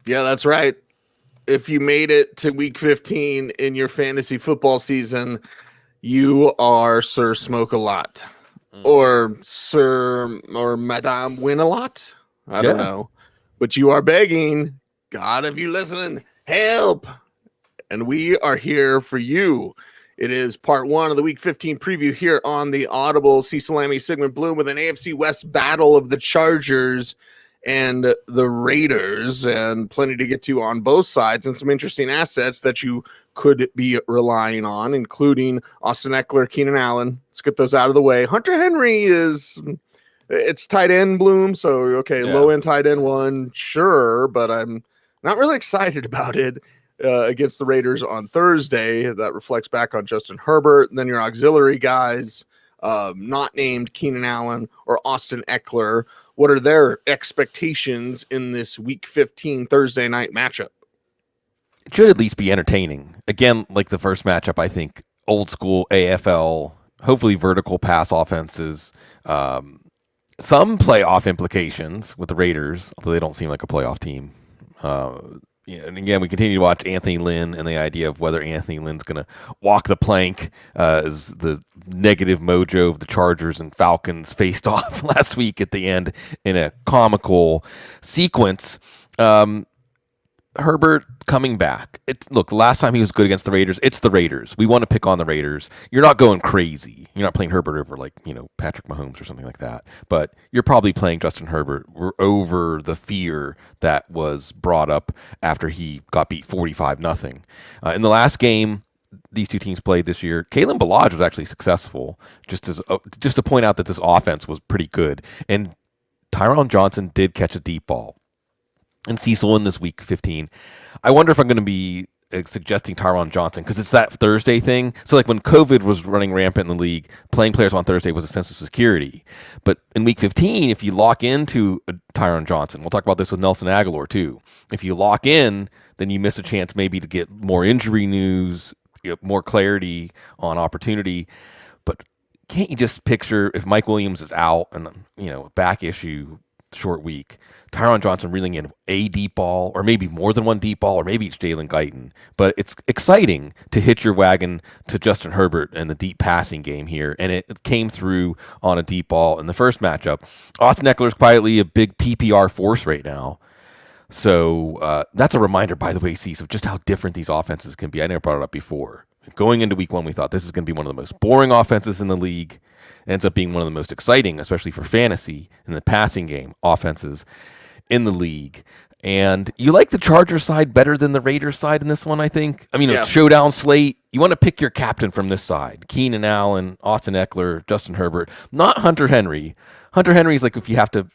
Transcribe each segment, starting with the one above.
Yeah, that's right. If you made it to week 15 in your fantasy football season, you are Sir Smoke a Lot or Sir or Madame Win a Lot. I don't Yeah. know. But you are begging, God, if you listening, help. And we are here for you. It is part one of the week 15 preview here on the Audible. Cecil, Lammey, Sigmund, Bloom with an AFC West battle of the Chargers and the Raiders, and plenty to get to on both sides, and some interesting assets that you could be relying on, including Austin Eckler, Keenan Allen. Let's get those out of the way. Hunter Henry it's tight end, Bloom, so okay, Yeah. low end tight end one, sure, but I'm not really excited about it. Against the Raiders on Thursday. That reflects back on Justin Herbert. And then your auxiliary guys, not named Keenan Allen or Austin Eckler. What are their expectations in this week 15 Thursday night matchup? It should at least be entertaining. Again, like the first matchup, I think old school AFL, hopefully vertical pass offenses. Some playoff implications with the Raiders, although they don't seem like a playoff team. And again, we continue to watch Anthony Lynn and the idea of whether Anthony Lynn's going to walk the plank as the negative mojo of the Chargers and Falcons faced off last week at the end in a comical sequence. Herbert coming back. Look, last time he was good against the Raiders, it's the Raiders. We want to pick on the Raiders. You're not going crazy. You're not playing Herbert over Patrick Mahomes or something like that. But you're probably playing Justin Herbert over the fear that was brought up after he got beat 45-0. In the last game these two teams played this year, Kalen Ballage was actually successful. Just to point out that this offense was pretty good, and Tyron Johnson did catch a deep ball. And Cecil in this week 15. I wonder if I'm going to be suggesting Tyron Johnson because it's that Thursday thing. So like when COVID was running rampant in the league, playing players on Thursday was a sense of security. But in week 15, if you lock into Tyron Johnson, we'll talk about this with Nelson Aguilar too. If you lock in, then you miss a chance maybe to get more injury news, more clarity on opportunity. But can't you just picture if Mike Williams is out and back issue, short week, Tyron Johnson reeling in a deep ball, or maybe more than one deep ball, or maybe it's Jalen Guyton. But it's exciting to hitch your wagon to Justin Herbert and the deep passing game here, and it came through on a deep ball in the first matchup. Austin Eckler is quietly a big PPR force right now. So that's a reminder, by the way, Cease, of just how different these offenses can be. I never brought it up before. Going into week one, we thought this is going to be one of the most boring offenses in the league. It ends up being one of the most exciting, especially for fantasy in the passing game offenses in the league. And you like the Chargers side better than the Raiders side in this one, I think. I mean, yeah. Showdown slate. You want to pick your captain from this side. Keenan Allen, Austin Eckler, Justin Herbert, not Hunter Henry. Hunter Henry's like if you have to,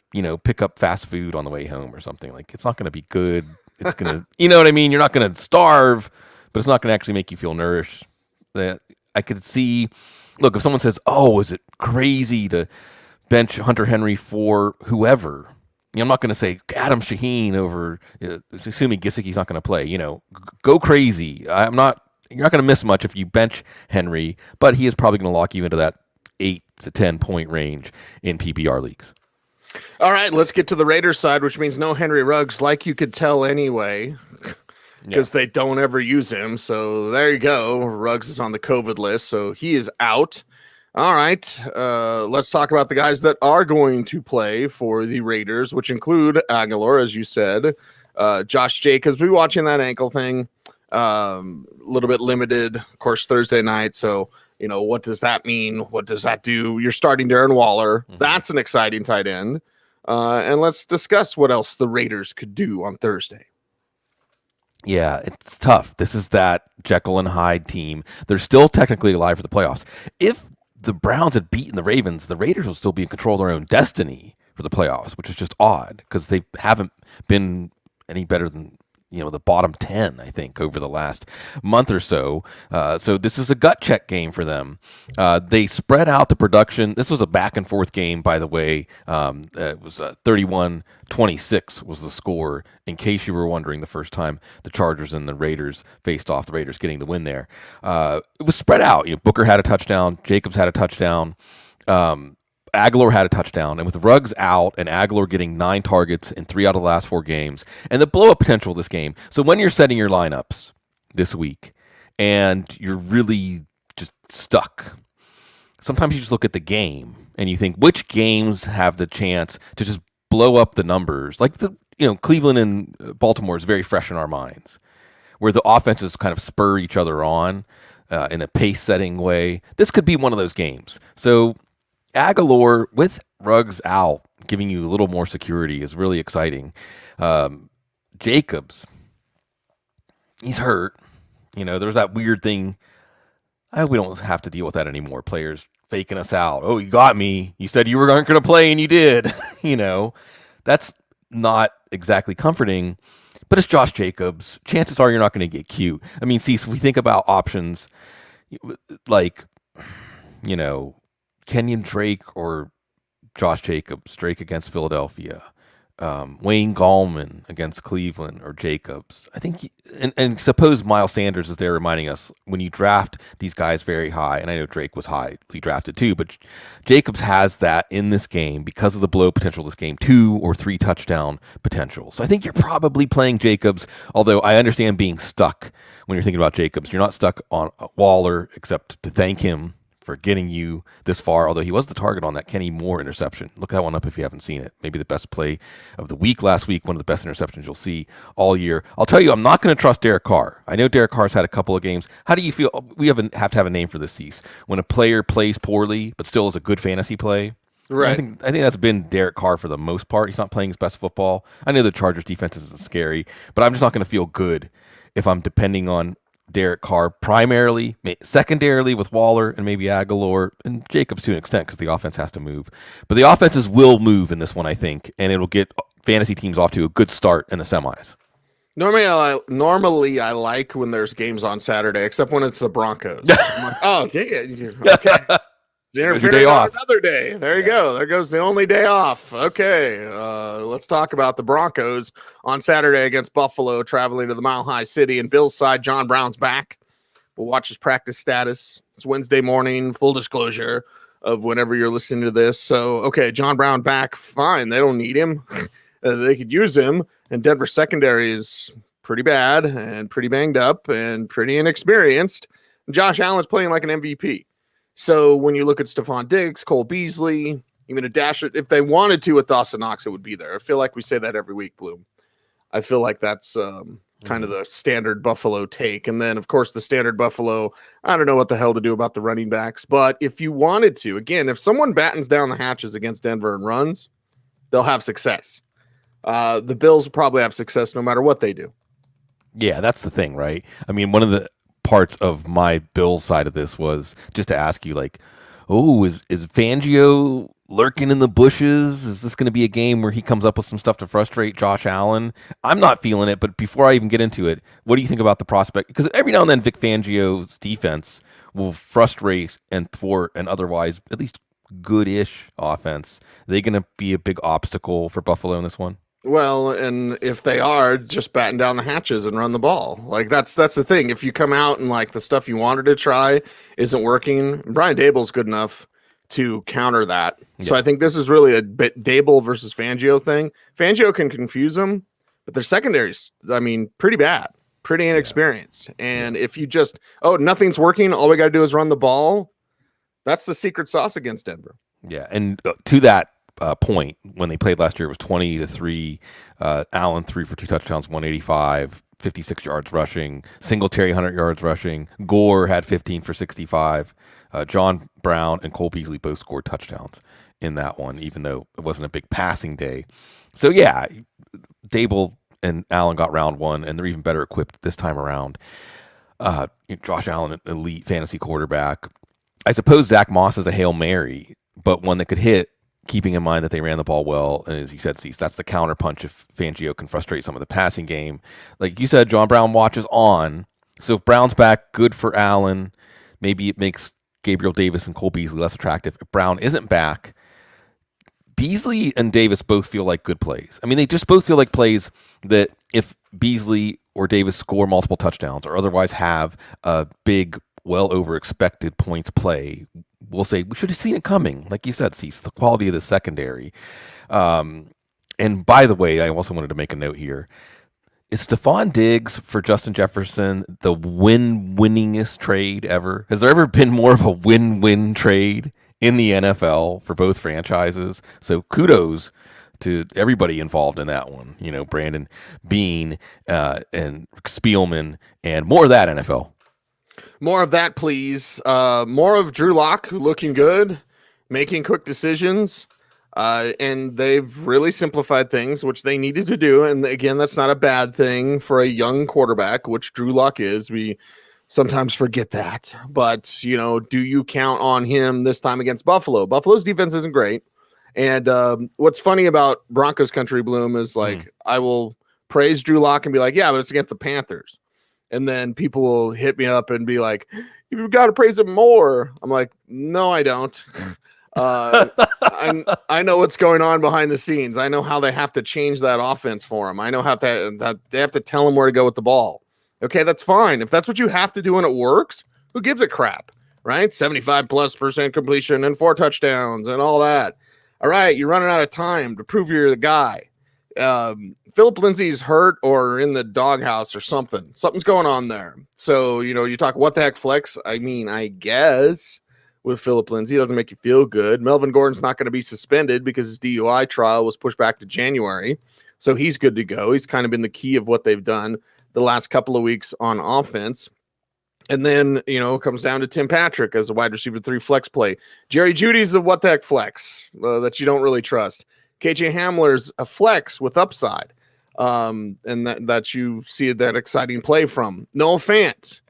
pick up fast food on the way home or something. Like, it's not going to be good. It's going to, you know what I mean? You're not going to starve, but it's not going to actually make you feel nourished. That I could see. Look, if someone says, "Oh, is it crazy to bench Hunter Henry for whoever?" I'm not going to say Adam Shaheen over, assuming Gesicki's not going to play. Go crazy. You're not going to miss much if you bench Henry, but he is probably going to lock you into that 8 to 10 point range in PPR leagues. All right, let's get to the Raiders side, which means no Henry Ruggs, like you could tell anyway, because they don't ever use him. So there you go. Ruggs is on the COVID list, so he is out. All right, let's talk about the guys that are going to play for the Raiders, which include Aguilar, as you said, Josh Jacobs. We'll be watching that ankle thing, a little bit limited, of course, Thursday night. So, what does that mean? What does that do? You're starting Darren Waller. Mm-hmm. That's an exciting tight end. And let's discuss what else the Raiders could do on Thursday. Yeah, it's tough. This is that Jekyll and Hyde team. They're still technically alive for the playoffs. If the Browns had beaten the Ravens, the Raiders will still be in control of their own destiny for the playoffs, which is just odd because they haven't been any better than the bottom 10, I think, over the last month or so. So this is a gut check game for them. They spread out the production. This was a back and forth game, by the way. It was 31-26 was the score, in case you were wondering the first time the Chargers and the Raiders faced off, the Raiders getting the win there. It was spread out. Booker had a touchdown. Jacobs had a touchdown. Aguilar had a touchdown, and with Ruggs out and Aguilar getting 9 targets in 3 out of the last 4 games, and the blow-up potential of this game. So when you're setting your lineups this week and you're really just stuck, sometimes you just look at the game and you think which games have the chance to just blow up the numbers. Like Cleveland and Baltimore is very fresh in our minds, where the offenses kind of spur each other on in a pace-setting way. This could be one of those games. So Aguilar with Ruggs out, giving you a little more security, is really exciting. Jacobs, he's hurt. There's that weird thing. I hope we don't have to deal with that anymore. Players faking us out. Oh, you got me. You said you weren't going to play, and you did. That's not exactly comforting. But it's Josh Jacobs. Chances are you're not going to get cute. I mean, see, if we think about options like, Kenyon Drake or Josh Jacobs, Drake against Philadelphia, Wayne Gallman against Cleveland or Jacobs. I think, and suppose Miles Sanders is there reminding us when you draft these guys very high, and I know Drake was highly drafted too, but Jacobs has that in this game because of the blow potential of this game, 2 or 3 touchdown potential. So I think you're probably playing Jacobs, although I understand being stuck when you're thinking about Jacobs. You're not stuck on Waller except to thank him for getting you this far, although he was the target on that Kenny Moore interception. Look that one up if you haven't seen it. Maybe the best play of the week last week, one of the best interceptions you'll see all year. I'll tell you, I'm not going to trust Derek Carr. I know Derek Carr's had a couple of games. How do you feel? We have to have a name for this, Cease. When a player plays poorly but still is a good fantasy play. Right. I think that's been Derek Carr for the most part. He's not playing his best football. I know the Chargers defense isn't scary, but I'm just not going to feel good if I'm depending on Derek Carr primarily, secondarily with Waller and maybe Aguilar and Jacobs to an extent because the offense has to move. But the offenses will move in this one, I think, and it'll get fantasy teams off to a good start in the semis. Normally I like when there's games on Saturday, except when it's the Broncos. I'm like, oh, dang it. Okay. Your day off. Another day. There you go. There goes the only day off. Okay. Let's talk about the Broncos on Saturday against Buffalo, traveling to the Mile High City. And Bill's side, John Brown's back. We'll watch his practice status. It's Wednesday morning, full disclosure of whenever you're listening to this. So, okay, John Brown back. Fine. They don't need him. They could use him. And Denver secondary is pretty bad and pretty banged up and pretty inexperienced. Josh Allen's playing like an MVP. So when you look at Stephon Diggs, Cole Beasley, even a dasher, if they wanted to with Dawson Knox, it would be there. I feel like we say that every week, Bloom. I feel like that's kind of the standard Buffalo take. And then, of course, the standard Buffalo, I don't know what the hell to do about the running backs. But if you wanted to, again, if someone battens down the hatches against Denver and runs, they'll have success. The Bills will probably have success no matter what they do. Yeah, that's the thing, right? I mean, one of the parts of my Bills side of this was just to ask you, like, oh, is Fangio lurking in the bushes? Is this going to be a game where he comes up with some stuff to frustrate Josh Allen? I'm not feeling it, but before I even get into it, what do you think about the prospect? Because every now and then Vic Fangio's defense will frustrate and thwart an otherwise at least good-ish offense. Are they going to be a big obstacle for Buffalo in this one? Well, and if they are, just batten down the hatches and run the ball. Like that's the thing. If you come out and like the stuff you wanted to try isn't working, Brian Dable's good enough to counter that. Yeah. So I think this is really a bit Dable versus Fangio thing. Fangio can confuse them, but their secondary's, I mean, pretty bad, pretty inexperienced. Yeah. And if you just, nothing's working, all we got to do is run the ball. That's the secret sauce against Denver. Yeah, and to that point, when they played last year, it was 20-3. Allen 3 for 2 touchdowns, 185, 56 yards rushing. Singletary 100 yards rushing. Gore had 15 for 65. John Brown and Cole Beasley both scored touchdowns in that one, even though it wasn't a big passing day. So yeah, Dable and Allen got round one, and they're even better equipped this time around. Josh Allen, an elite fantasy quarterback. I suppose Zach Moss is a Hail Mary, but one that could hit, keeping in mind that they ran the ball well. And as you said, Cease, that's the counterpunch if Fangio can frustrate some of the passing game. Like you said, John Brown watches on. So if Brown's back, good for Allen. Maybe it makes Gabriel Davis and Cole Beasley less attractive. If Brown isn't back, Beasley and Davis both feel like good plays. I mean, they just both feel like plays that if Beasley or Davis score multiple touchdowns or otherwise have a big, well over expected points play, will say we should have seen it coming. Like you said, Cecil, the quality of the secondary. And by the way, I also wanted to make a note here. Is Stephon Diggs for Justin Jefferson the winningest trade ever? Has there ever been more of a win-win trade in the NFL for both franchises? So kudos to everybody involved in that one. Brandon Beane and Spielman, and more of that, NFL. More of that, please. More of Drew Lock looking good, making quick decisions. And they've really simplified things, which they needed to do. And again, that's not a bad thing for a young quarterback, which Drew Lock is. We sometimes forget that. But, do you count on him this time against Buffalo? Buffalo's defense isn't great. And what's funny about Broncos country, Bloom, is I will praise Drew Lock and be like, yeah, but it's against the Panthers. And then people will hit me up and be like, you've got to praise him more. I'm like, no, I don't. I know what's going on behind the scenes. I know how they have to change that offense for him. I know how that they have to tell him where to go with the ball. Okay, that's fine. If that's what you have to do and it works, who gives a crap, right? 75+% completion and 4 touchdowns and all that. All right, you're running out of time to prove you're the guy. Philip Lindsay's hurt or in the doghouse or something. Something's going on there. So, you talk what the heck flex. I mean, I guess with Philip Lindsay, it doesn't make you feel good. Melvin Gordon's not going to be suspended because his DUI trial was pushed back to January. So he's good to go. He's kind of been the key of what they've done the last couple of weeks on offense. And then, it comes down to Tim Patrick as a wide receiver 3 flex play. Jerry Jeudy's the what the heck flex that you don't really trust. KJ Hamler's a flex with upside. And that you see that exciting play from. Noah Fant.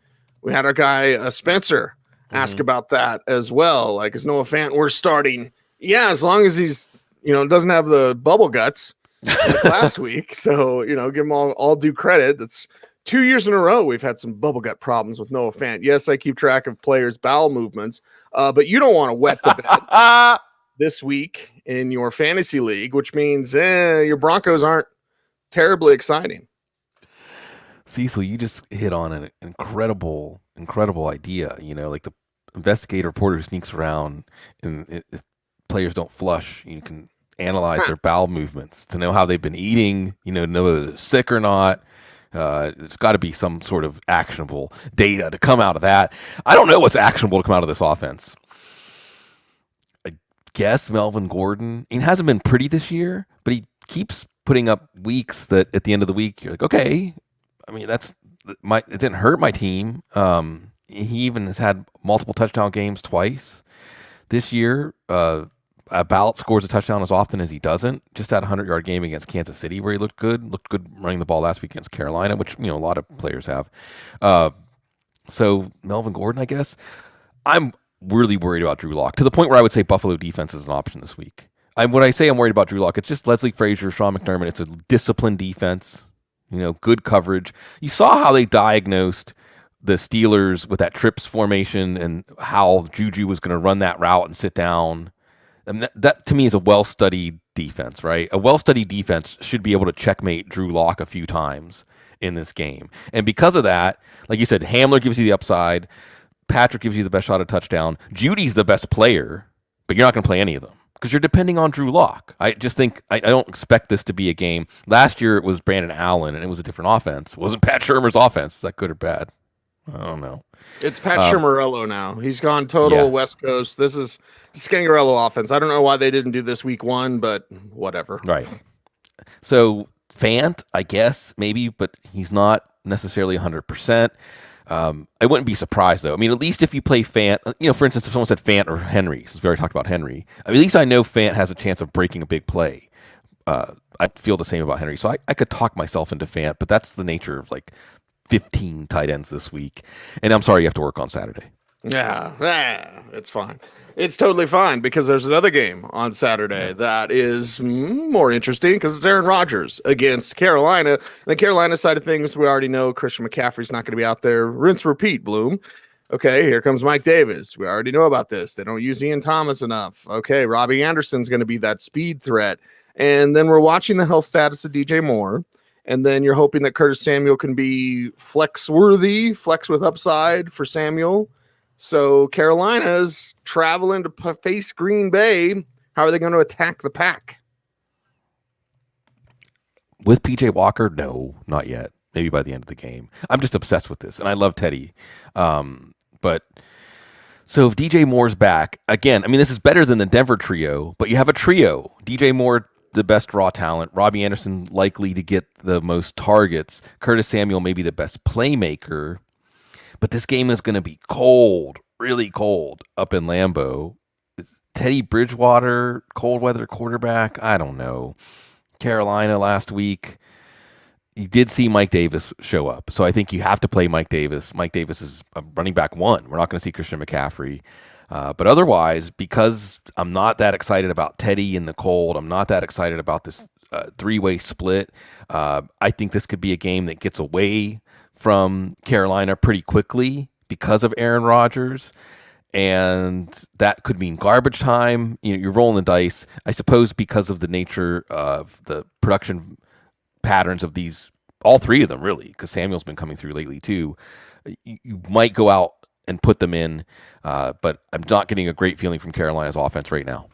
We had our guy Spencer ask about that as well. Like, is Noah Fant worth starting? Yeah, as long as he's, doesn't have the bubble guts like last week. So, give him all due credit. That's 2 years in a row we've had some bubble gut problems with Noah Fant. Yes, I keep track of players' bowel movements, but you don't want to wet the bed this week in your fantasy league, which means your Broncos aren't terribly exciting. Cecil, you just hit on an incredible idea. Like the investigative reporter who sneaks around, and if players don't flush, you can analyze their bowel movements to know how they've been eating, know whether they're sick or not. There's got to be some sort of actionable data to come out of that. I don't know what's actionable to come out of this offense. I guess Melvin Gordon, he hasn't been pretty this year, but he keeps putting up weeks that at the end of the week, you're like, okay, I mean, it didn't hurt my team. He even has had multiple touchdown games twice this year. Ballot scores a touchdown as often as he doesn't. Just had a 100-yard game against Kansas City where he looked good running the ball last week against Carolina, which, a lot of players have. So Melvin Gordon, I guess. I'm really worried about Drew Lock to the point where I would say Buffalo defense is an option this week. When I say I'm worried about Drew Lock, it's just Leslie Frazier, Sean McDermott. It's a disciplined defense, good coverage. You saw how they diagnosed the Steelers with that trips formation and how Juju was going to run that route and sit down. And that to me is a well-studied defense, right? A well-studied defense should be able to checkmate Drew Lock a few times in this game. And because of that, like you said, Hamler gives you the upside. Patrick gives you the best shot at touchdown. Judy's the best player, but you're not going to play any of them because you're depending on Drew Lock. I just think I don't expect this to be a game. Last year it was Brandon Allen, and it was a different offense. It wasn't Pat Shurmur's offense. Is that good or bad? I don't know. It's Pat Shurmurello now. He's gone total West Coast. This is Scangarello offense. I don't know why they didn't do this week 1, but whatever. Right. So Fant, I guess, maybe, but he's not necessarily 100%. I wouldn't be surprised, though. I mean, at least if you play Fant, for instance, if someone said Fant or Henry, since we already talked about Henry, at least I know Fant has a chance of breaking a big play. I feel the same about Henry. So I could talk myself into Fant, but that's the nature of 15 tight ends this week. And I'm sorry you have to work on Saturday. Yeah, it's fine. It's totally fine because there's another game on Saturday that is more interesting because it's Aaron Rodgers against Carolina. The Carolina side of things, we already know Christian McCaffrey's not going to be out there. Rinse, repeat, Bloom. Okay, here comes Mike Davis. We already know about this. They don't use Ian Thomas enough. Okay, Robbie Anderson's going to be that speed threat. And then we're watching the health status of DJ Moore. And then you're hoping that Curtis Samuel can be flex with upside for Samuel. So Carolina's traveling to face Green Bay. How are they going to attack the pack? With PJ Walker, no, not yet. Maybe by the end of the game. I'm just obsessed with this, and I love Teddy. But so if DJ Moore's back again, I mean, this is better than the Denver trio, but you have a trio. DJ Moore, the best raw talent. Robbie Anderson likely to get the most targets. Curtis Samuel maybe the best playmaker. But this game is going to be cold, really cold up in Lambeau. Teddy Bridgewater, cold weather quarterback. I don't know. Carolina last week. You did see Mike Davis show up. So I think you have to play Mike Davis. Mike Davis is a running back one. We're not going to see Christian McCaffrey. But otherwise, because I'm not that excited about Teddy in the cold, I'm not that excited about this three-way split. I think this could be a game that gets away from Carolina pretty quickly because of Aaron Rodgers. And that could mean garbage time. You know, you're rolling the dice. I suppose because of the nature of the production patterns of these, all three of them really, because Samuel's been coming through lately too. You might go out and put them in, but I'm not getting a great feeling from Carolina's offense right now.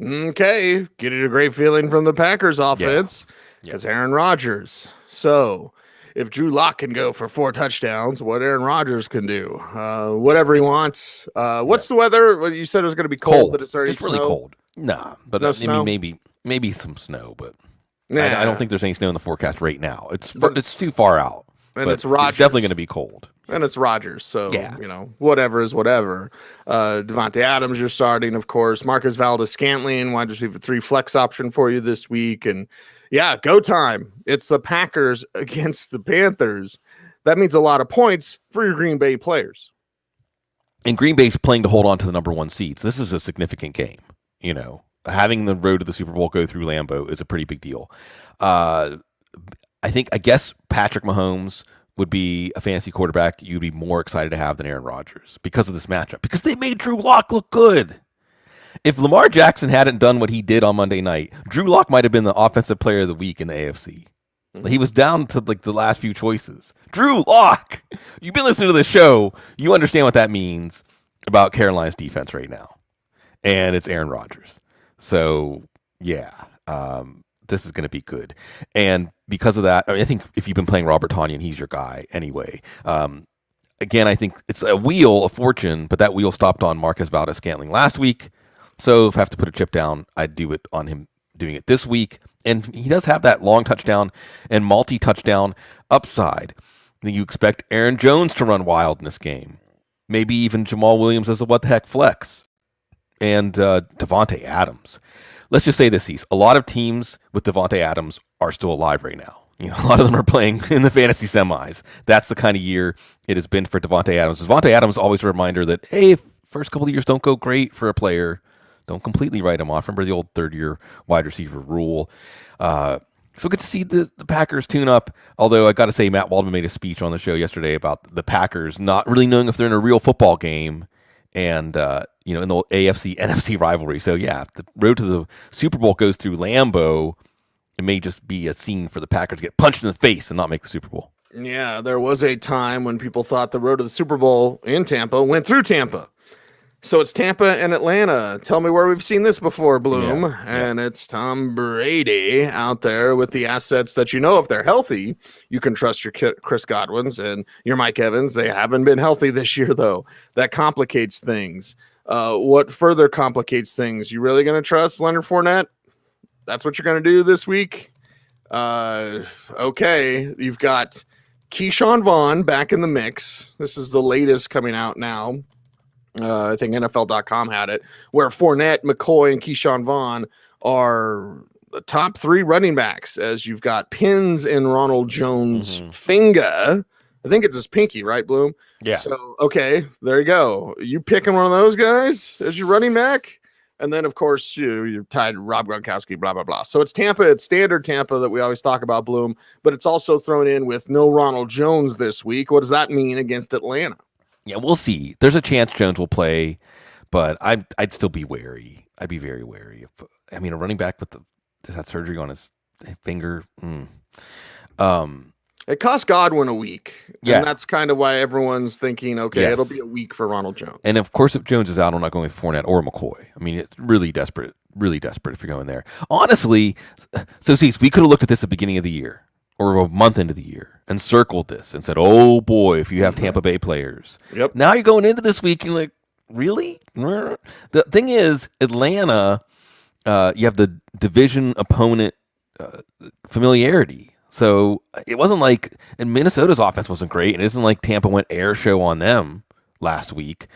Okay, getting a great feeling from the Packers offense because Aaron Rodgers. So if Drew Lock can go for 4 touchdowns, what Aaron Rodgers can do, whatever he wants. What's the weather? Well, you said it was going to be cold, but it's already just really cold. Nah, but no I mean maybe some snow, but I don't think there's any snow in the forecast right now. It's too far out. And it's Rodgers. It's definitely going to be cold. And it's Rodgers, so, whatever is whatever. Devontae Adams, you're starting, of course. Marcus Valdes-Scantling, wide receiver 3 flex option for you this week. And, go time. It's the Packers against the Panthers. That means a lot of points for your Green Bay players. And Green Bay's playing to hold on to the number 1 seeds. This is a significant game. You know, having the road to the Super Bowl go through Lambeau is a pretty big deal. I guess Patrick Mahomes would be a fantasy quarterback you'd be more excited to have than Aaron Rodgers because of this matchup, because they made Drew Lock look good. If Lamar Jackson hadn't done what he did on Monday night, Drew Lock might have been the offensive player of the week in the AFC. He was down to the last few choices. Drew Lock! You've been listening to the show. You understand what that means about Carolina's defense right now. And it's Aaron Rodgers. So, this is going to be good. And because of that, I think if you've been playing Robert Tonyan, he's your guy anyway. Again, I think it's a wheel of fortune, but that wheel stopped on Marcus Valdes-Scantling last week. So if I have to put a chip down, I'd do it on him doing it this week. And he does have that long touchdown and multi-touchdown upside. Then you expect Aaron Jones to run wild in this game. Maybe even Jamal Williams as a what-the-heck flex. And Devontae Adams. Let's just say this, Cecil. A lot of teams with Devontae Adams are still alive right now. You know, a lot of them are playing in the fantasy semis. That's the kind of year it has been for Devontae Adams. Devontae Adams is always a reminder that, hey, first couple of years don't go great for a player. Don't completely write him off. Remember the old third-year wide receiver rule. So good to see the Packers tune up. Although I got to say, Matt Waldman made a speech on the show yesterday about the Packers not really knowing if they're in a real football game. And, in the AFC, NFC rivalry. So, if the road to the Super Bowl goes through Lambeau, it may just be a scene for the Packers to get punched in the face and not make the Super Bowl. Yeah, there was a time when people thought the road to the Super Bowl in Tampa went through Tampa. So it's Tampa and Atlanta. Tell me where we've seen this before, Bloom. And it's Tom Brady out there with the assets that, if they're healthy, you can trust your Chris Godwins and your Mike Evans. They haven't been healthy this year, though. That complicates things. What further complicates things? You really going to trust Leonard Fournette? That's what you're going to do this week? Okay. You've got Keyshawn Vaughn back in the mix. This is the latest coming out now. I think NFL.com had it, where Fournette, McCoy, and Keyshawn Vaughn are the top 3 running backs, as you've got pins in Ronald Jones' finger. I think it's his pinky, right, Bloom? Yeah. So, okay, there you go. You picking one of those guys as your running back? And then, of course, you're tied to Rob Gronkowski, blah, blah, blah. So it's Tampa. It's standard Tampa that we always talk about, Bloom, but it's also thrown in with no Ronald Jones this week. What does that mean against Atlanta? Yeah, we'll see. There's a chance Jones will play, but I'd still be wary. I'd be very wary. A running back with that surgery on his finger. It cost Godwin a week. Yeah. And that's kind of why everyone's thinking, okay, Yes. it'll be a week for Ronald Jones. And of course, if Jones is out, I'm not going with Fournette or McCoy. I mean, it's really desperate if you're going there. Honestly, so see, we could have looked at this at the beginning of the year or a month into the year and circled this and said, oh boy, if you have Tampa Bay players. Yep. Now you're going into this week, you're like, really? The thing is, Atlanta, you have the division opponent familiarity. So it wasn't like, and Minnesota's offense wasn't great, and it isn't like Tampa went air show on them last week.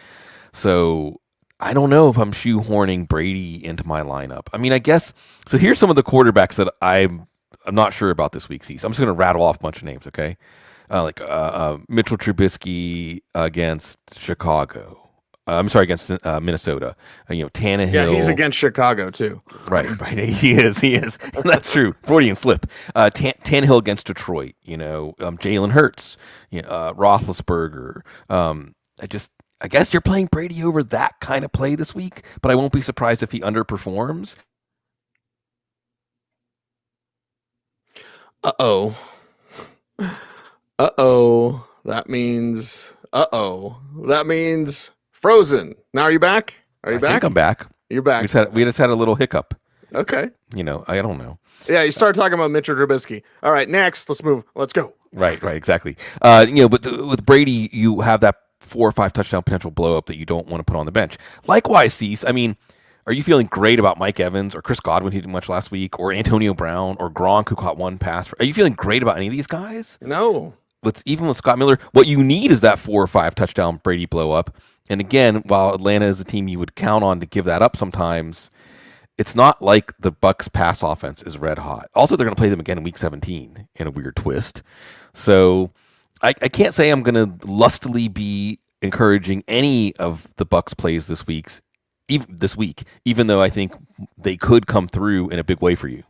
So I don't know if I'm shoehorning Brady into my lineup. I mean, I guess, so here's some of the quarterbacks that I'm not sure about this week, Cecil. I'm just going to rattle off a bunch of names, okay? Mitchell Trubisky against Chicago. I'm sorry, against Minnesota. Tannehill. Yeah, he's against Chicago too. Right. He is. That's true. Freudian slip. Tannehill against Detroit. Jalen Hurts. Roethlisberger. I guess you're playing Brady over that kind of play this week, but I won't be surprised if he underperforms. Uh-oh. That means Frozen. Now are you back? Are you back? I think I'm back. You're back. We just had a little hiccup. Okay. I don't know. Yeah, you started talking about Mitchell Trubisky. All right, next, let's move. Let's go. Right, exactly. But with Brady, you have that 4 or 5 touchdown potential blow up that you don't want to put on the bench. Likewise, Cease, I mean, are you feeling great about Mike Evans or Chris Godwin, who did much last week, or Antonio Brown or Gronk, who caught one pass? Are you feeling great about any of these guys? No. Even with Scott Miller, what you need is that 4 or 5 touchdown Brady blow up. And again, while Atlanta is a team you would count on to give that up sometimes, it's not like the Bucs pass offense is red hot. Also, they're going to play them again in Week 17 in a weird twist. So I can't say I'm going to lustily be encouraging any of the Bucs plays this week, even though I think they could come through in a big way for you.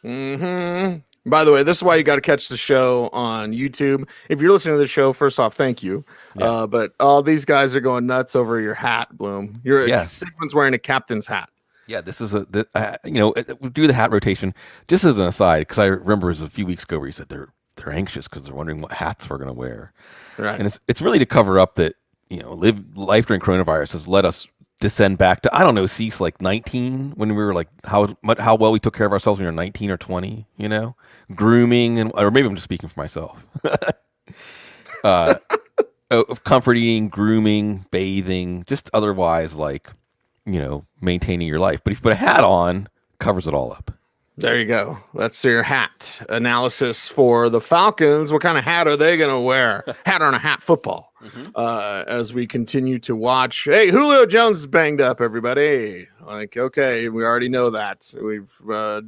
Mm-hmm. By the way, this is why you got to catch the show on YouTube. If you're listening to the show, first off, thank you. Yeah. But all these guys are going nuts over your hat, Bloom. Sigmund's wearing a captain's hat. Yeah, this is we do the hat rotation. Just as an aside, because I remember it was a few weeks ago where you said they're anxious because they're wondering what hats we're going to wear. Right. And it's really to cover up that live life during coronavirus has let us descend back to, I don't know, Cease, like 19, when we were like how well we took care of ourselves when we were 19 or 20, grooming, or maybe I'm just speaking for myself. Of comfort eating, grooming, bathing, just otherwise like, maintaining your life. But if you put a hat on, covers it all up. There you go. That's your hat analysis for the Falcons. What kind of hat are they going to wear? Hat on a hat football. Mm-hmm. As we continue to watch. Hey, Julio Jones is banged up, everybody. Okay, we already know that. We've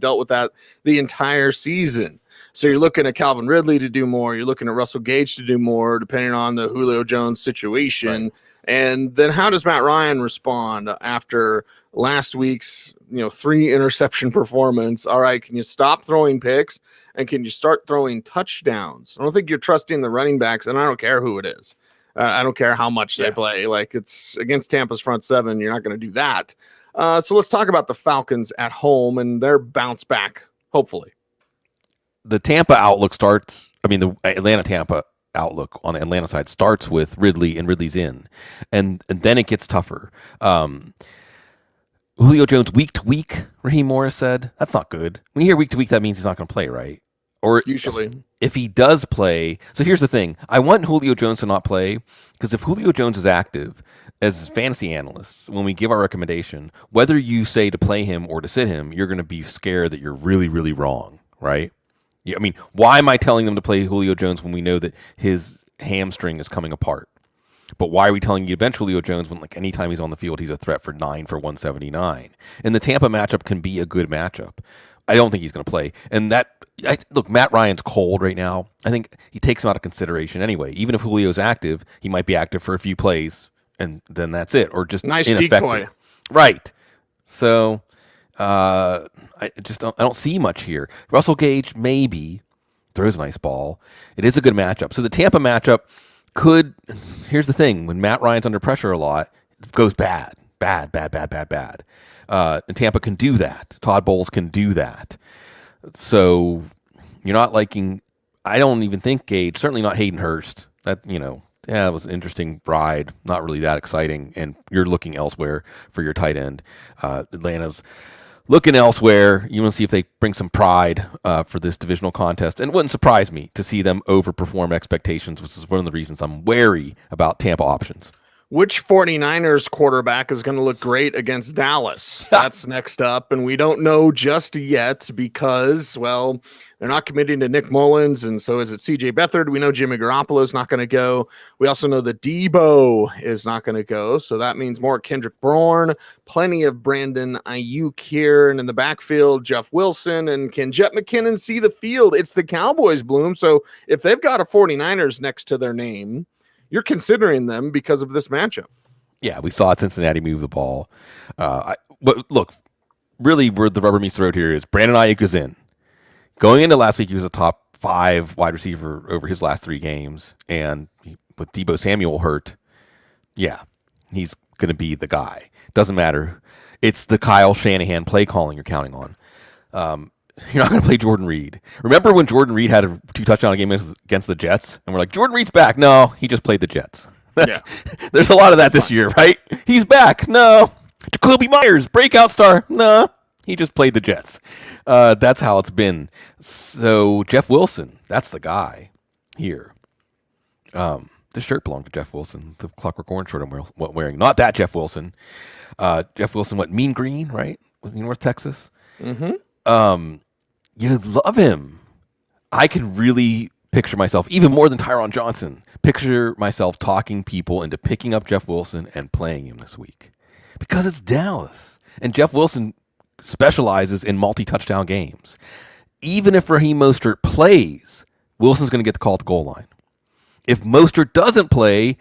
dealt with that the entire season. So you're looking at Calvin Ridley to do more. You're looking at Russell Gage to do more, depending on the Julio Jones situation. Right. And then how does Matt Ryan respond after last week's 3 interception performance? All right, can you stop throwing picks and can you start throwing touchdowns? I don't think you're trusting the running backs, and I don't care who it is. I don't care how much they play. Like, it's against Tampa's front 7. You're not going to do that. So let's talk about the Falcons at home and their bounce back, hopefully. The Tampa outlook the Atlanta-Tampa outlook on the Atlanta side starts with Ridley, and Ridley's in. And then it gets tougher. Julio Jones week to week, Raheem Morris said. That's not good. When you hear week to week, that means he's not going to play, right? Or usually. If he does play. So here's the thing. I want Julio Jones to not play because if Julio Jones is active, as fantasy analysts, when we give our recommendation, whether you say to play him or to sit him, you're going to be scared that you're really, really wrong, right? Yeah, I mean, why am I telling them to play Julio Jones when we know that his hamstring is coming apart? But why are we telling you to bench Julio Jones when, like, anytime he's on the field, he's a threat for 9 for 179? And the Tampa matchup can be a good matchup. I don't think he's going to play. And look, Matt Ryan's cold right now. I think he takes him out of consideration anyway. Even if Julio's active, he might be active for a few plays, and then that's it. Or just nice ineffective. Decoy. Right. So I don't see much here. Russell Gage maybe throws a nice ball. It is a good matchup. So the Tampa matchup here's the thing, when Matt Ryan's under pressure a lot, it goes bad. And Tampa can do that. Todd Bowles can do that. So you're not liking I don't even think Gage, certainly not Hayden Hurst. That, yeah, it was an interesting ride. Not really that exciting. And you're looking elsewhere for your tight end. Atlanta's looking elsewhere. You want to see if they bring some pride for this divisional contest. And it wouldn't surprise me to see them overperform expectations, which is one of the reasons I'm wary about Tampa options. Which 49ers quarterback is going to look great against Dallas? That's next up, and we don't know just yet because, well, they're not committing to Nick Mullins, and so is it C.J. Beathard. We know Jimmy Garoppolo is not going to go. We also know that Debo is not going to go, so that means more Kendrick Bourne, plenty of Brandon Ayuk here, and in the backfield, Jeff Wilson, and can Jet McKinnon see the field? It's the Cowboys, Bloom, so if they've got a 49ers next to their name, you're considering them because of this matchup. Yeah, we saw Cincinnati move the ball. But look, really where the rubber meets the road here is Brandon Ayuk is in. Going into last week, he was a top 5 wide receiver over his last 3 games. And with Deebo Samuel hurt, yeah, he's going to be the guy. Doesn't matter. It's the Kyle Shanahan play calling you're counting on. You're not going to play Jordan Reed. Remember when Jordan Reed had a 2 touchdown game against the Jets? And we're like, Jordan Reed's back. No, he just played the Jets. There's a lot of that this year, right? He's back. No. Jacoby Myers, breakout star. No, he just played the Jets. That's how it's been. So Jeff Wilson, that's the guy here. This shirt belonged to Jeff Wilson, the Clockwork Orange shirt I'm wearing. Not that Jeff Wilson. Jeff Wilson, Mean Green, right? Was he North Texas? Mm-hmm. You love him. I could really picture myself, even more than Tyron Johnson, picture myself talking people into picking up Jeff Wilson and playing him this week. Because it's Dallas. And Jeff Wilson specializes in multi-touchdown games. Even if Raheem Mostert plays, Wilson's going to get the call at the goal line. If Mostert doesn't play,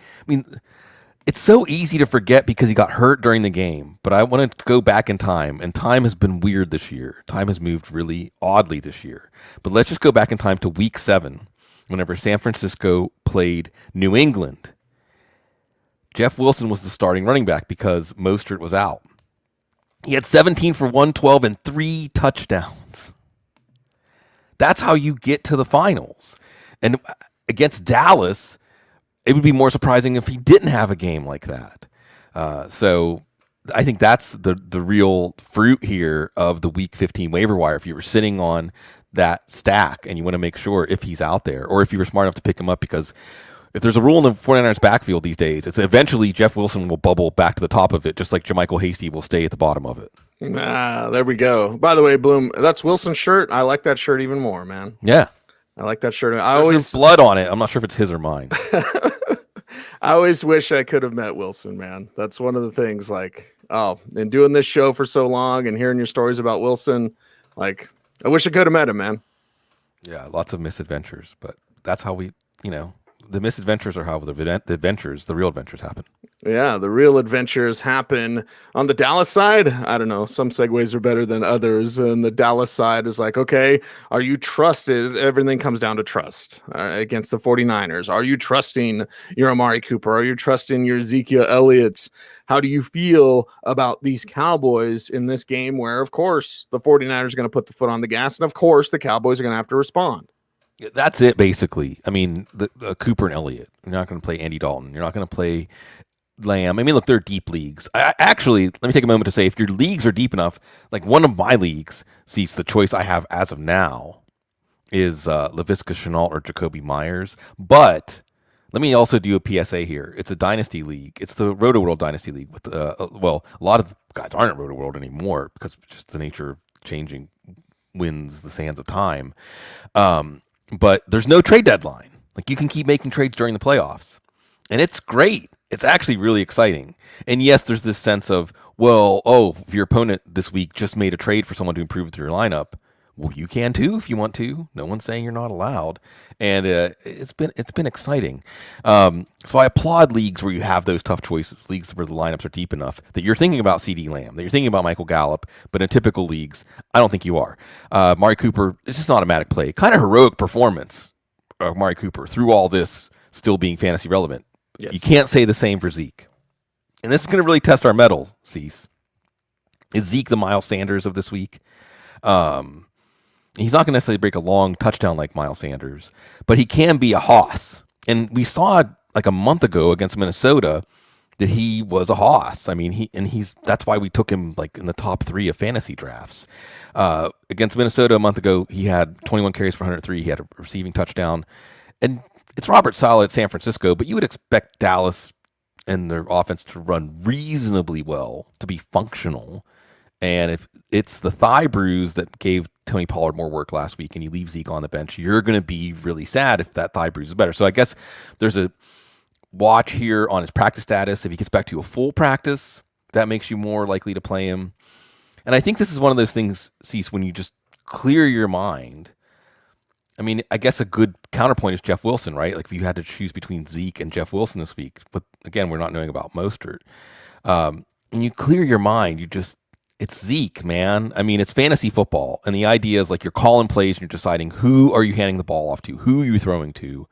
it's so easy to forget because he got hurt during the game. But I want to go back in time, and time has been weird this year. Time has moved really oddly this year. But let's just go back in time to week 7, whenever San Francisco played New England. Jeff Wilson was the starting running back because Mostert was out. He had 17 for 112 and 3 touchdowns. That's how you get to the finals. And against Dallas, it would be more surprising if he didn't have a game like that. So I think that's the real fruit here of the Week 15 waiver wire. If you were sitting on that stack and you want to make sure if he's out there, or if you were smart enough to pick him up, because if there's a rule in the 49ers backfield these days, it's eventually Jeff Wilson will bubble back to the top of it, just like JaMychal Hasty will stay at the bottom of it. There we go. By the way, Bloom, that's Wilson's shirt. I like that shirt even more, man. Yeah. I like that shirt. There's blood on it. I'm not sure if it's his or mine. I always wish I could have met Wilson, man. That's one of the things, and doing this show for so long and hearing your stories about Wilson, I wish I could have met him, man. Yeah, lots of misadventures, but that's how the misadventures are how the real adventures happen. Yeah, the real adventures happen on the Dallas side. I don't know. Some segues are better than others. And the Dallas side is okay, are you trusted? Everything comes down to trust against the 49ers. Are you trusting your Amari Cooper? Are you trusting your Ezekiel Elliott? How do you feel about these Cowboys in this game where, of course, the 49ers are going to put the foot on the gas, and, of course, the Cowboys are going to have to respond? That's it, basically. The Cooper and Elliott. You're not going to play Andy Dalton. You're not going to play Lamb. Look, they're deep leags. Actually, let me take a moment to say, if your leagues are deep enough, one of my leagues sees the choice I have as of now is Laviska Shenault or Jacoby Myers. But let me also do a PSA here. It's a dynasty league. It's the Roto-World Dynasty League. With a lot of guys aren't at Roto-World anymore because just the nature of changing wins the sands of time. But there's no trade deadline. You can keep making trades during the playoffs. And it's great. It's actually really exciting. And yes, there's this sense of, if your opponent this week just made a trade for someone to improve your lineup, well, you can too if you want to. No one's saying you're not allowed. And it's been exciting. So I applaud leagues where you have those tough choices, leagues where the lineups are deep enough that you're thinking about CeeDee Lamb, that you're thinking about Michael Gallup, but in typical leagues, I don't think you are. Amari Cooper, it's just an automatic play. Kind of heroic performance of Amari Cooper through all this still being fantasy relevant. Yes. You can't say the same for Zeke. And this is going to really test our mettle, Cease. Is Zeke the Miles Sanders of this week? He's not going to necessarily break a long touchdown like Miles Sanders, but he can be a hoss. And we saw like a month ago against Minnesota that he was a hoss. I mean, that's why we took him like in the top 3 of fantasy drafts. Against Minnesota a month ago, he had 21 carries for 103. He had a receiving touchdown. And it's Robert Saleh at San Francisco, but you would expect Dallas and their offense to run reasonably well, to be functional. And if it's the thigh bruise that gave Tony Pollard more work last week and you leave Zeke on the bench, you're going to be really sad if that thigh bruise is better. So I guess there's a watch here on his practice status. If he gets back to a full practice, that makes you more likely to play him. And I think this is one of those things, Cease, when you just clear your mind. I mean, I guess a good counterpoint is Jeff Wilson, right? Like if you had to choose between Zeke and Jeff Wilson this week, but again, we're not knowing about Mostert. When you clear your mind, it's Zeke, man. I mean, it's fantasy football. And the idea is like you're calling plays and you're deciding who are you handing the ball off to? Who are you throwing to?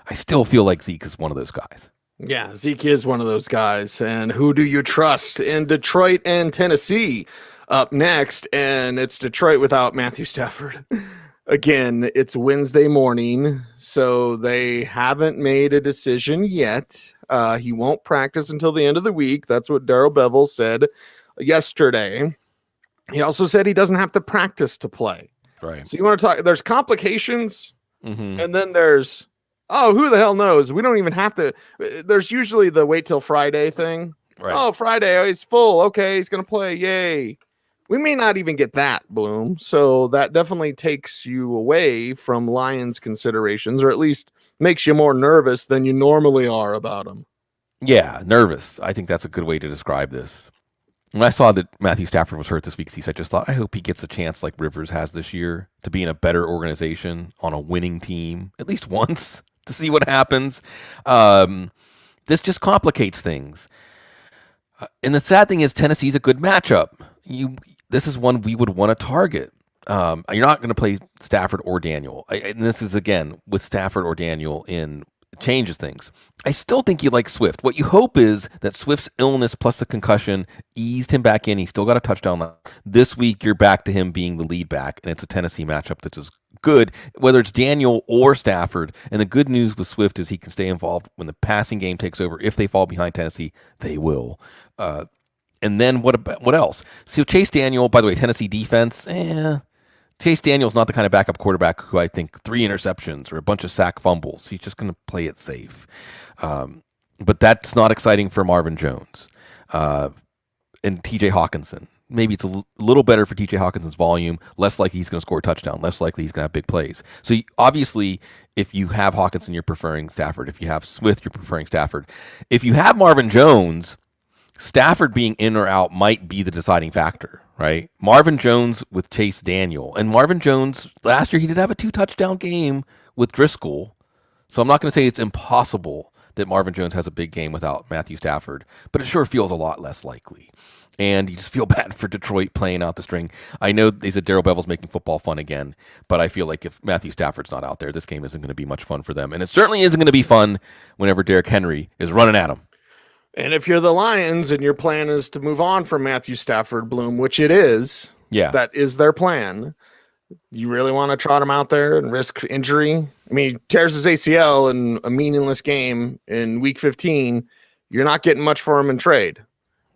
I still feel like Zeke is one of those guys. Yeah, Zeke is one of those guys. And who do you trust in Detroit and Tennessee up next? And it's Detroit without Matthew Stafford. Again, it's Wednesday morning, so they haven't made a decision yet. He won't practice until the end of the week. That's what Darrell Bevell said yesterday. He also said he doesn't have to practice to play. Right. So you want to talk, there's complications, mm-hmm. and then there's, who the hell knows? We don't even have to. There's usually the wait till Friday thing. Right. Oh, Friday, he's full. Okay, he's going to play. Yay. We may not even get that, Bloom. So that definitely takes you away from Lions considerations, or at least makes you more nervous than you normally are about them. Yeah, nervous. I think that's a good way to describe this. When I saw that Matthew Stafford was hurt this week, I just thought, I hope he gets a chance like Rivers has this year to be in a better organization on a winning team at least once to see what happens. This just complicates things. And the sad thing is Tennessee's a good matchup. This is one we would want to target. You're not going to play Stafford or Daniel. And this is, again, with Stafford or Daniel in changes things. I still think you like Swift. What you hope is that Swift's illness plus the concussion eased him back in. He still got a touchdown. This week, you're back to him being the lead back, and it's a Tennessee matchup that's as good, whether it's Daniel or Stafford. And the good news with Swift is he can stay involved when the passing game takes over. If they fall behind Tennessee, they will. And then what else? So Chase Daniel, by the way, Tennessee defense, Chase Daniel's not the kind of backup quarterback who I think 3 interceptions or a bunch of sack fumbles. He's just going to play it safe. But that's not exciting for Marvin Jones and TJ Hawkinson. Maybe it's a little better for TJ Hawkinson's volume, less likely he's going to score a touchdown, less likely he's going to have big plays. So obviously, if you have Hawkinson, you're preferring Stafford. If you have Swift, you're preferring Stafford. If you have Marvin Jones, Stafford being in or out might be the deciding factor, right? Marvin Jones with Chase Daniel. And Marvin Jones, last year, he did have a 2-touchdown game with Driscoll. So I'm not going to say it's impossible that Marvin Jones has a big game without Matthew Stafford, but it sure feels a lot less likely. And you just feel bad for Detroit playing out the string. I know they said Darrell Bevell's making football fun again, but I feel like if Matthew Stafford's not out there, this game isn't going to be much fun for them. And it certainly isn't going to be fun whenever Derrick Henry is running at him. And if you're the Lions and your plan is to move on from Matthew Stafford, Bloom, which it is, that is their plan, you really want to trot him out there and risk injury? I mean, he tears his ACL in a meaningless game in week 15. You're not getting much for him in trade.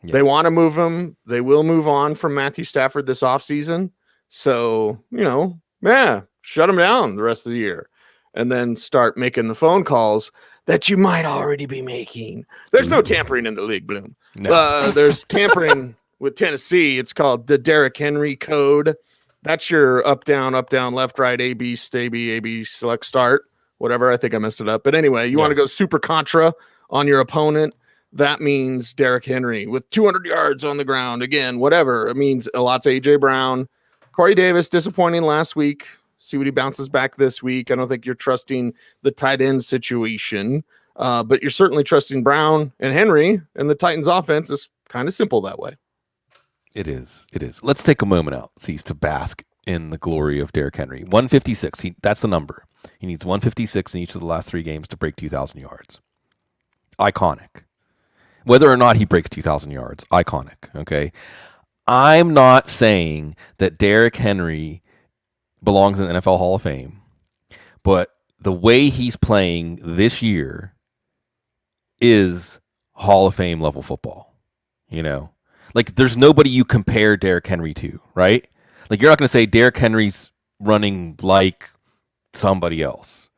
Yeah. They want to move him. They will move on from Matthew Stafford this offseason. So, shut him down the rest of the year and then start making the phone calls that you might already be making. There's no tampering in the league, Bloom. No. There's tampering with Tennessee. It's called the Derrick Henry code. That's your up, down, left, right, A, B, stay B, A, B, select, start, whatever. I think I messed it up. But anyway, you want to go super contra on your opponent. That means Derrick Henry with 200 yards on the ground. Again, whatever. It means a lot to A.J. Brown. Corey Davis, disappointing last week. See what he bounces back this week. I don't think you're trusting the tight end situation, but you're certainly trusting Brown and Henry, and the Titans offense is kind of simple that way. It is. Let's take a moment out, Cease, to bask in the glory of Derrick Henry. 156, that's the number. He needs 156 in each of the last 3 games to break 2,000 yards. Iconic. Whether or not he breaks 2,000 yards, iconic, okay? I'm not saying that Derrick Henry belongs in the NFL Hall of Fame, but the way he's playing this year is Hall of Fame level football. You know, like there's nobody you compare Derrick Henry to, right? Like you're not going to say Derrick Henry's running like somebody else.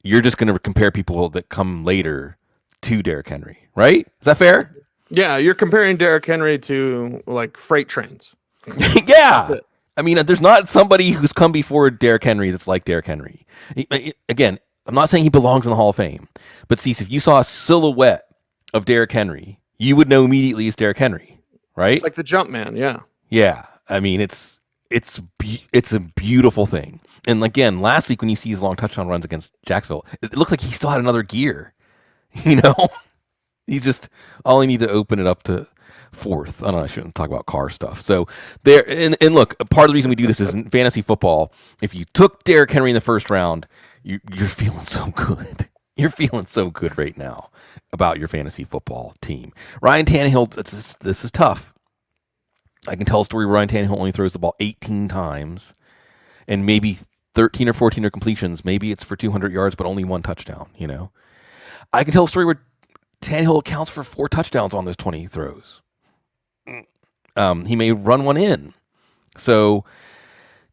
You're just going to compare people that come later to Derrick Henry, right? Is that fair? Yeah, you're comparing Derrick Henry to like freight trains. Yeah. I mean, there's not somebody who's come before Derrick Henry that's like Derrick Henry. Again, I'm not saying he belongs in the Hall of Fame, but Cecil, if you saw a silhouette of Derrick Henry, you would know immediately it's Derrick Henry, right? It's like the jump man, yeah. Yeah. I mean, it's a beautiful thing. And again, last week when you see his long touchdown runs against Jacksonville, it looked like he still had another gear. You know, he just all he need to open it up to fourth. I don't know. I shouldn't talk about car stuff. So there, and look, part of the reason we do this is in fantasy football. If you took Derrick Henry in the first round, you're feeling so good. You're feeling so good right now about your fantasy football team. Ryan Tannehill, this is tough. I can tell a story where Ryan Tannehill only throws the ball 18 times, and maybe 13 or 14 are completions. Maybe it's for 200 yards, but only one touchdown. You know, I can tell a story where Tannehill accounts for 4 touchdowns on those 20 throws. He may run one in. So,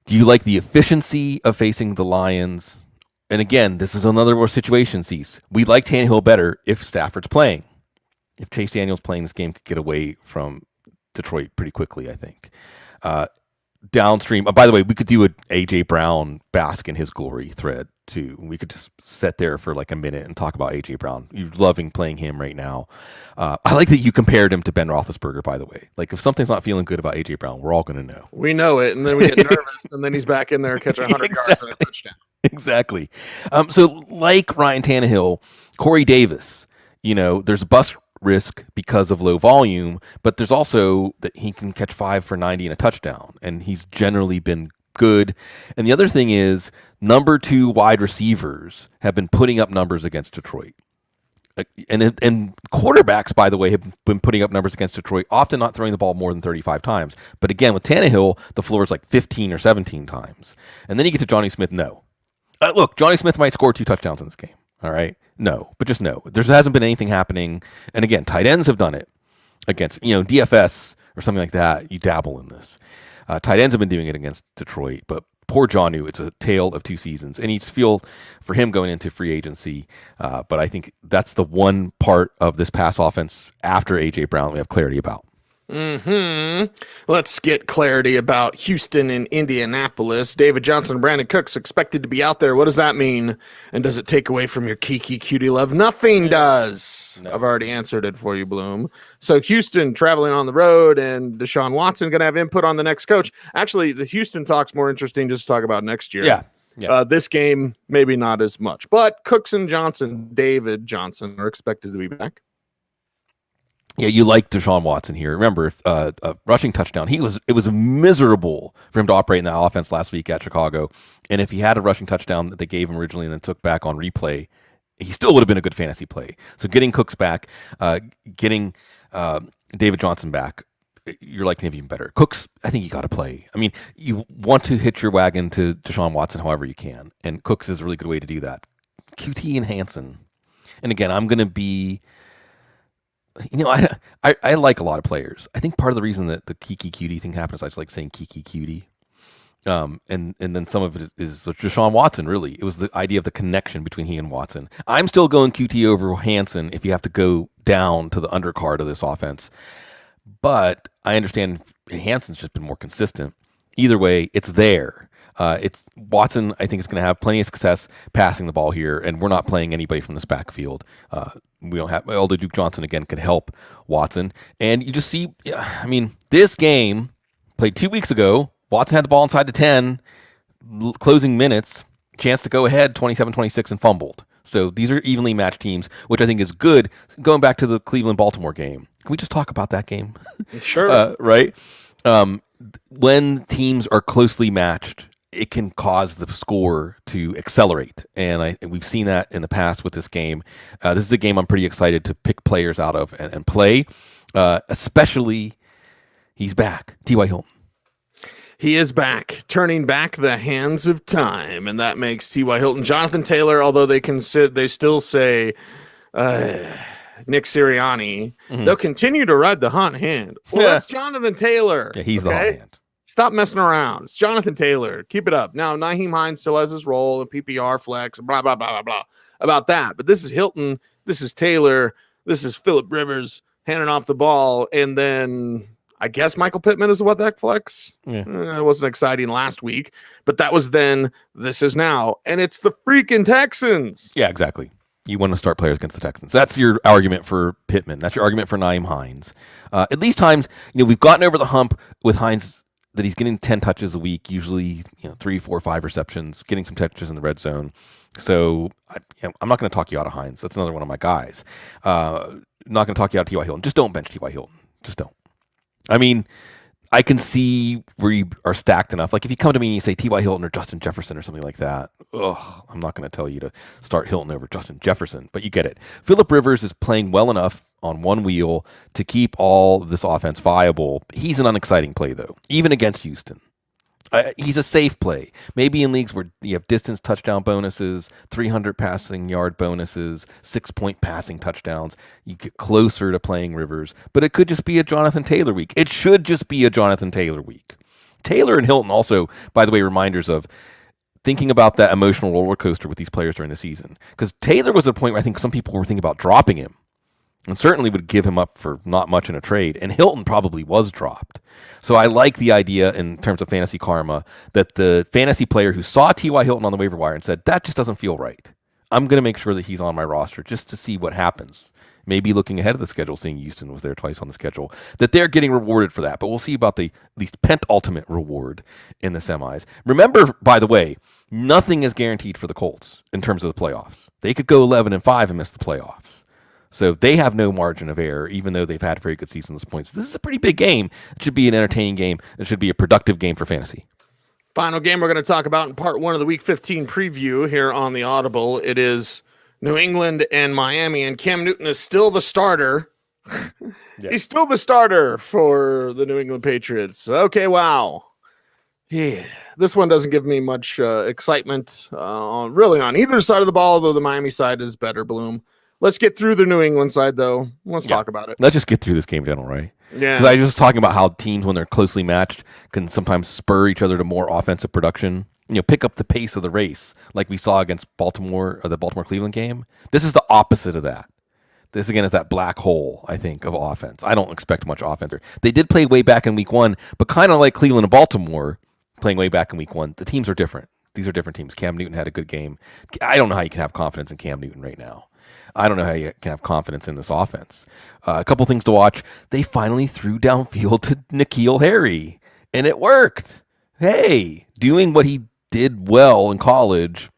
do you like the efficiency of facing the Lions? And again, this is another situation, Cease. We like Tannehill better if Stafford's playing. If Chase Daniel's playing, this game could get away from Detroit pretty quickly, I think. Downstream, by the way, we could do a A.J. Brown bask in his glory thread, too. We could just sit there for like a minute and talk about A.J. Brown. You're loving playing him right now. I like that you compared him to Ben Roethlisberger, by the way. Like, if something's not feeling good about A.J. Brown, we're all going to know. We know it, and then we get nervous, and then he's back in there catching 100 yards and a touchdown. Exactly. So, like Ryan Tannehill, Corey Davis, you know, there's bust risk because of low volume, but there's also that he can catch 5 for 90 and a touchdown, and he's generally been good. And the other thing is, number 2 wide receivers have been putting up numbers against Detroit. And quarterbacks, by the way, have been putting up numbers against Detroit, often not throwing the ball more than 35 times. But again, with Tannehill, the floor is like 15 or 17 times. And then you get to Johnny Smith, no. Look, Johnny Smith might score 2 touchdowns in this game, all right? No, but just no. There hasn't been anything happening. And again, tight ends have done it against, DFS or something like that. You dabble in this. Tight ends have been doing it against Detroit, but poor Jonnu, it's a tale of 2 seasons. And you just feel for him going into free agency. But I think that's the one part of this pass offense after A.J. Brown we have clarity about. Let's get clarity about Houston and Indianapolis. David Johnson and Brandon Cooks expected to be out there. What does that mean? And does it take away from your Kiki cutie love? Nothing does. No. I've already answered it for you, Bloom. So Houston traveling on the road, and Deshaun Watson going to have input on the next coach. Actually, the Houston talk's more interesting just to talk about next year. Yeah. This game, maybe not as much. But Cooks and Johnson, David Johnson, are expected to be back. Yeah, you like Deshaun Watson here. Remember, a rushing touchdown. It was miserable for him to operate in that offense last week at Chicago. And if he had a rushing touchdown that they gave him originally and then took back on replay, he still would have been a good fantasy play. So getting Cooks back, getting David Johnson back, you're liking him even better. Cooks, I think you got to play. I mean, you want to hitch your wagon to Deshaun Watson however you can, and Cooks is a really good way to do that. QT and Hansen. And again, I'm going to be... I like a lot of players. I think part of the reason that the Kiki Cutie thing happens, I just like saying Kiki Cutie. And then some of it is Deshaun Watson, really. It was the idea of the connection between he and Watson. I'm still going QT over Hansen if you have to go down to the undercard of this offense. But I understand Hansen's just been more consistent. Either way, it's there. It's Watson, I think, is going to have plenty of success passing the ball here, and we're not playing anybody from this backfield. We don't have, although Duke Johnson, again, could help Watson. And you just see, this game played 2 weeks ago. Watson had the ball inside the 10, closing minutes, chance to go ahead 27-26 and fumbled. So these are evenly matched teams, which I think is good. Going back to the Cleveland-Baltimore game, can we just talk about that game? Sure. Right? When teams are closely matched, it can cause the score to accelerate. And we've seen that in the past with this game. This is a game I'm pretty excited to pick players out of and play, especially he's back, T.Y. Hilton. He is back, turning back the hands of time, and that makes T.Y. Hilton, Jonathan Taylor, although they still say Nick Sirianni, they'll continue to ride the hot hand. Well, that's Jonathan Taylor. Yeah, he's the hot hand. Stop messing around. It's Jonathan Taylor. Keep it up. Now, Nyheim Hines still has his role in PPR flex, blah, blah, blah, blah, blah, about that. But this is Hilton. This is Taylor. This is Phillip Rivers handing off the ball, and then I guess Michael Pittman is what that flex. Yeah. It wasn't exciting last week, but that was then. This is now, and it's the freaking Texans. Yeah, exactly. You want to start players against the Texans. That's your argument for Pittman. That's your argument for Nyheim Hines. At least Hines, we've gotten over the hump with Hines that he's getting 10 touches a week, usually 3, 4, 5 receptions, getting some touches in the red zone. So I'm not going to talk you out of Hines. That's another one of my guys. Not going to talk you out of T.Y. Hilton. Just don't bench T.Y. Hilton. Just don't. I mean, I can see where you are stacked enough. Like if you come to me and you say T.Y. Hilton or Justin Jefferson or something like that, I'm not going to tell you to start Hilton over Justin Jefferson, but you get it. Phillip Rivers is playing well enough on one wheel to keep all of this offense viable. He's an unexciting play, though, even against Houston. He's a safe play. Maybe in leagues where you have distance touchdown bonuses, 300 passing yard bonuses, 6-point passing touchdowns, you get closer to playing Rivers. But it could just be a Jonathan Taylor week. It should just be a Jonathan Taylor week. Taylor and Hilton also, by the way, reminders of thinking about that emotional roller coaster with these players during the season. Because Taylor was at a point where I think some people were thinking about dropping him. And certainly would give him up for not much in a trade. And Hilton probably was dropped. So I like the idea in terms of fantasy karma that the fantasy player who saw T.Y. Hilton on the waiver wire and said, that just doesn't feel right. I'm going to make sure that he's on my roster just to see what happens. Maybe looking ahead of the schedule, seeing Houston was there twice on the schedule, that they're getting rewarded for that. But we'll see about the at least penultimate reward in the semis. Remember, by the way, nothing is guaranteed for the Colts in terms of the playoffs. They could go 11-5 and miss the playoffs. So they have no margin of error, even though they've had a very good season at this point. So this is a pretty big game. It should be an entertaining game. It should be a productive game for fantasy. Final game we're going to talk about in part 1 of the Week 15 preview here on the Audible. It is New England and Miami, and Cam Newton is still the starter. Yeah. He's still the starter for the New England Patriots. Okay, wow. Yeah, this one doesn't give me much excitement really on either side of the ball, though the Miami side is better, Bloom. Let's get through the New England side, though. Let's talk about it. Let's just get through this game, general, right? Yeah. Because I was just talking about how teams, when they're closely matched, can sometimes spur each other to more offensive production. Pick up the pace of the race, like we saw against Baltimore, or the Baltimore-Cleveland game. This is the opposite of that. This, again, is that black hole, I think, of offense. I don't expect much offense. They did play way back in week 1, but kind of like Cleveland and Baltimore playing way back in week 1, the teams are different. These are different teams. Cam Newton had a good game. I don't know how you can have confidence in Cam Newton right now. I don't know how you can have confidence in this offense. A couple things to watch. They finally threw downfield to N'Keal Harry, and it worked. Hey, doing what he did well in college,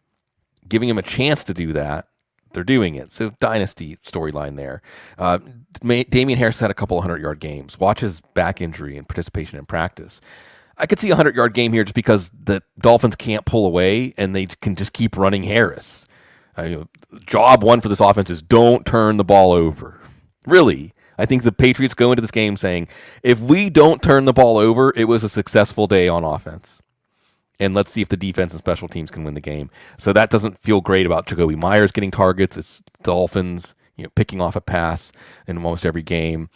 giving him a chance to do that, they're doing it. So dynasty storyline there. Damian Harris had a couple 100-yard games. Watch his back injury and participation in practice. I could see a 100-yard game here just because the Dolphins can't pull away, and they can just keep running Harris. Job 1 for this offense is don't turn the ball over. Really, I think the Patriots go into this game saying, if we don't turn the ball over, it was a successful day on offense. And let's see if the defense and special teams can win the game. So that doesn't feel great about Jacoby Myers getting targets. It's Dolphins, picking off a pass in almost every game.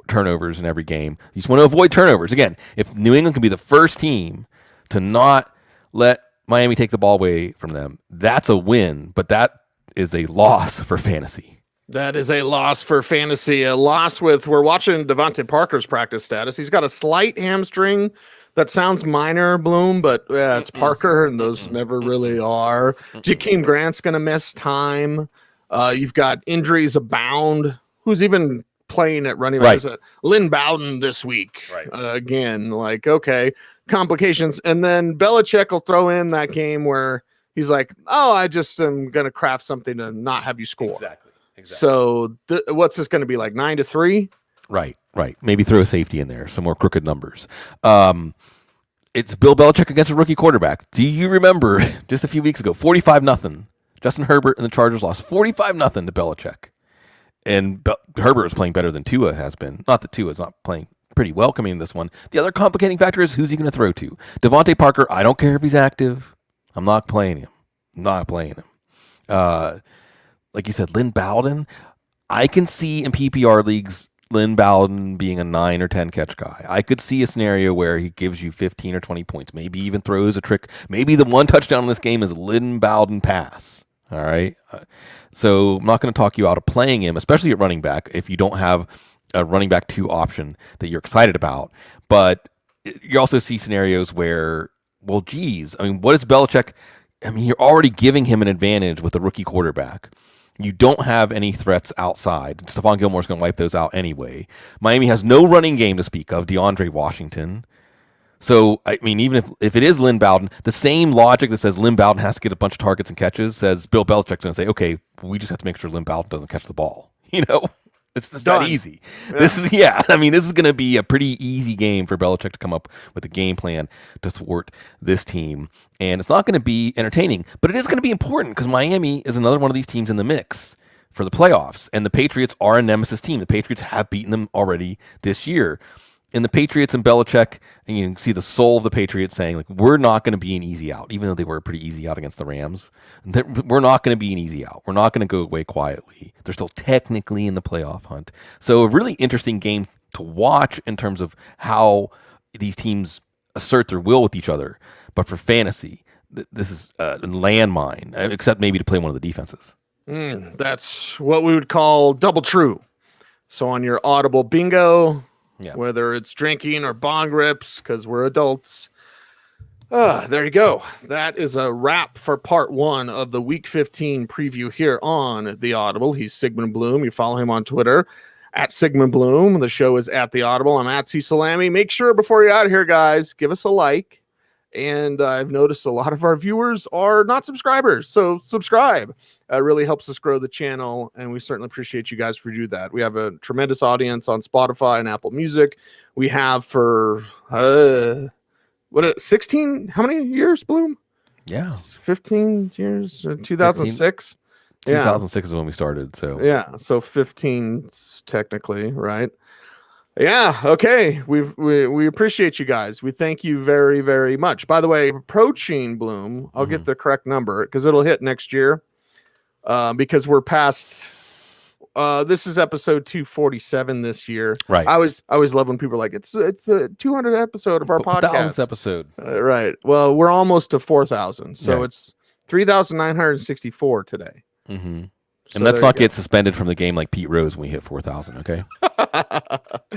Turnovers in every game. You just want to avoid turnovers. Again, if New England can be the first team to not let Miami take the ball away from them, that's a win, but that is a loss for fantasy. That is a loss for fantasy. A loss we're watching Devontae Parker's practice status. He's got a slight hamstring that sounds minor, Bloom, but it's Parker, and those never really are. Jakeem Grant's going to miss time. You've got injuries abound. Who's even playing at running back? Right. Lynn Bowden this week. Right. Again, okay, complications. And then Belichick will throw in that game where he's like, I just am going to craft something to not have you score. Exactly. So what's this going to be, like 9-3? Right. Maybe throw a safety in there, some more crooked numbers. It's Bill Belichick against a rookie quarterback. Do you remember just a few weeks ago, 45-0, Justin Herbert and the Chargers lost 45-0 to Belichick. And Herbert was playing better than Tua has been. Not that Tua's not playing pretty welcoming this one. The other complicating factor is who's he going to throw to? Devontae Parker, I don't care if he's active. I'm not playing him. Like you said, Lynn Bowden, I can see in PPR leagues Lynn Bowden being a 9 or 10 catch guy. I could see a scenario where he gives you 15 or 20 points, maybe even throws a trick. Maybe the one touchdown in this game is a Lynn Bowden pass. All right. So I'm not going to talk you out of playing him, especially at running back, if you don't have a running back 2 option that you're excited about. But you also see scenarios where, well, geez, I mean, what is Belichick? I mean, you're already giving him an advantage with a rookie quarterback. You don't have any threats outside. Stephon Gilmore's going to wipe those out anyway. Miami has no running game to speak of. DeAndre Washington. So, I mean, even if it is Lynn Bowden, the same logic that says Lynn Bowden has to get a bunch of targets and catches says Bill Belichick's going to say, okay, we just have to make sure Lynn Bowden doesn't catch the ball. You know? It's just that easy. Yeah. This is going to be a pretty easy game for Belichick to come up with a game plan to thwart this team. And it's not going to be entertaining, but it is going to be important because Miami is another one of these teams in the mix for the playoffs. And the Patriots are a nemesis team. The Patriots have beaten them already this year. And the Patriots and Belichick, and you can see the soul of the Patriots saying, like, we're not going to be an easy out, even though they were a pretty easy out against the Rams. We're not going to be an easy out. We're not going to go away quietly. They're still technically in the playoff hunt. So a really interesting game to watch in terms of how these teams assert their will with each other. But for fantasy, this is a landmine, except maybe to play one of the defenses. That's what we would call double true. So on your Audible bingo... Yeah. Whether it's drinking or bong rips, because we're adults. There you go. That is a wrap for part 1 of the Week 15 preview here on the Audible. He's Sigmund Bloom. You follow him on Twitter at Sigmund Bloom. The show is at the Audible. I'm at Cecil Lammey. Make sure before you're out of here, guys, give us a like. And I've noticed a lot of our viewers are not subscribers, so subscribe. It really helps us grow the channel, and we certainly appreciate you guys for doing that. We have a tremendous audience on Spotify and Apple Music. We have for 16? How many years, Bloom? Yeah, 15 years. 2006. 2006 is when we started. So yeah, so 15 technically, right? Yeah, okay. We appreciate you guys. We thank you very, very much. By the way, approaching Bloom, I'll get the correct number because it'll hit next year. Because we're past this is episode 247 this year. Right. I always love when people are like, it's the 200th episode of our podcast. 1000th episode. Right. Well, we're almost to 4,000. So it's 3,964 today. Mm-hmm. So and let's not get suspended from the game like Pete Rose when we hit 4,000, okay?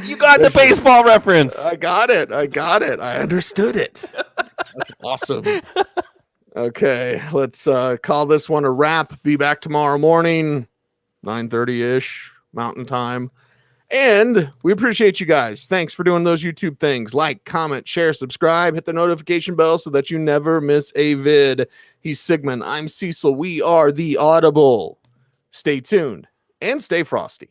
You got the baseball reference. I got it. I understood it. That's awesome. Okay, let's call this one a wrap. Be back tomorrow morning, 9:30-ish Mountain Time. And we appreciate you guys. Thanks for doing those YouTube things. Like, comment, share, subscribe, hit the notification bell so that you never miss a vid. He's Sigmund. I'm Cecil. We are the Audible. Stay tuned and stay frosty.